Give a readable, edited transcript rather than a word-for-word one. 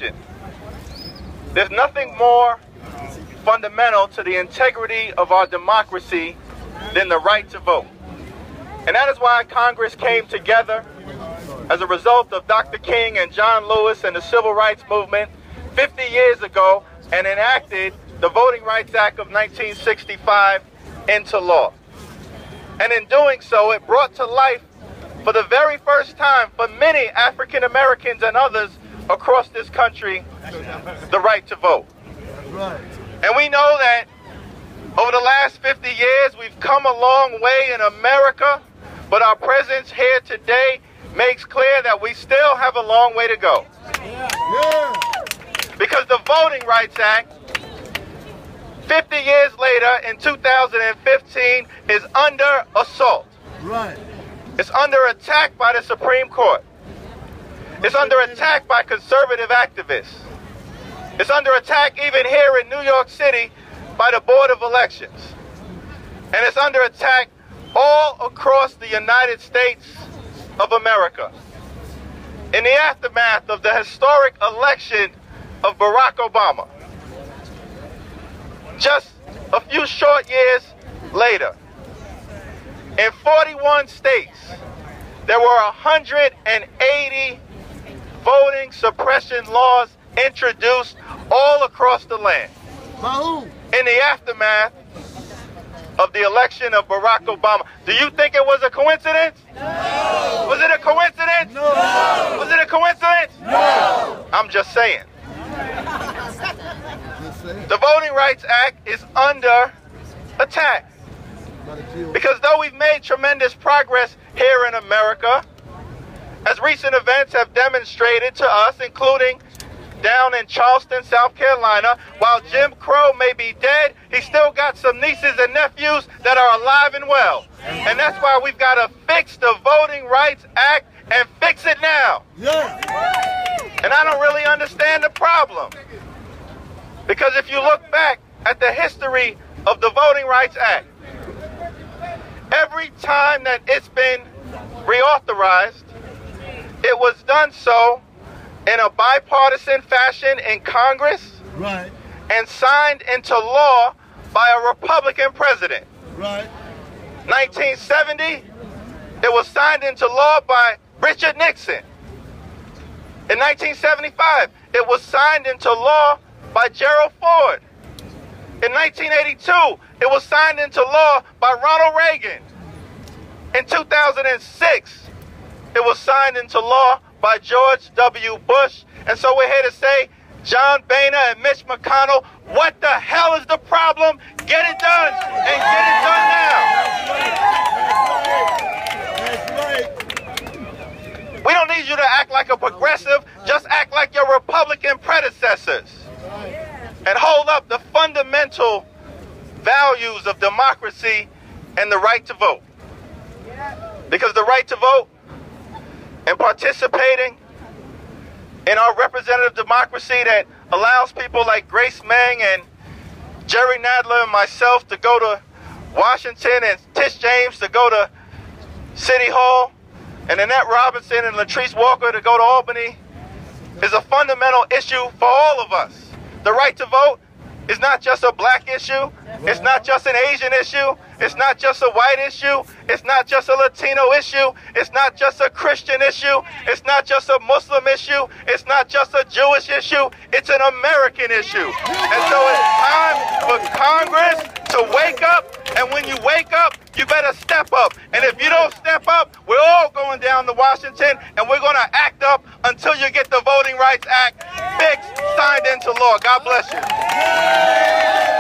nation. There's nothing more fundamental to the integrity of our democracy than the right to vote. And that is why Congress came together as a result of Dr. King and John Lewis and the Civil Rights Movement 50 years ago and enacted the Voting Rights Act of 1965 into law. And in doing so, it brought to life for the very first time for many African Americans and others across this country the right to vote. And we know that over the last 50 years we've come a long way in America, but our presence here today makes clear that we still have a long way to go. Because the Voting Rights Act, 50 years later in 2015, is under assault. It's under attack by the Supreme Court. It's under attack by conservative activists. It's under attack even here in New York City by the Board of Elections. And it's under attack all across the United States of America. In the aftermath of the historic election of Barack Obama, just a few short years later, in 41 states, there were 180 voting suppression laws introduced all across the land. In the aftermath of the election of Barack Obama. Do you think it was a coincidence? No. Was it a coincidence? No. Was it a coincidence? No. I'm just saying. The Voting Rights Act is under attack. Because though we've made tremendous progress here in America, as recent events have demonstrated to us, including down in Charleston, South Carolina, while Jim Crow may be dead, he's still got some nieces and nephews that are alive and well. And that's why we've got to fix the Voting Rights Act and fix it now. And I don't really understand the problem. Because if you look back at the history of the Voting Rights Act, every time that it's been reauthorized, it was done so in a bipartisan fashion in Congress, and signed into law by a Republican president. 1970, it was signed into law by Richard Nixon. In 1975, it was signed into law by Gerald Ford. In 1982, it was signed into law by Ronald Reagan. In 2006, it was signed into law by George W. Bush. And so we're here to say, John Boehner and Mitch McConnell, what the hell is the problem? Get it done, and get it done now. We don't need you to act like a progressive, just act like your Republican predecessors. And hold up the fundamental values of democracy and the right to vote. Because the right to vote and participating in our representative democracy that allows people like Grace Meng and Jerry Nadler and myself to go to Washington, and Tish James to go to City Hall, and Annette Robinson and Latrice Walker to go to Albany, is a fundamental issue for all of us. The right to vote is not just a black issue. It's not just an Asian issue. It's not just a white issue. It's not just a Latino issue. It's not just a Christian issue. It's not just a Muslim issue. It's not just a Jewish issue. It's an American issue. And so it's time for Congress to wake up. And when you wake up, you better step up. And if you don't step up, we're all going down to Washington, and we're going to act up until you get the Voting Rights Act fixed, signed into law. God bless you.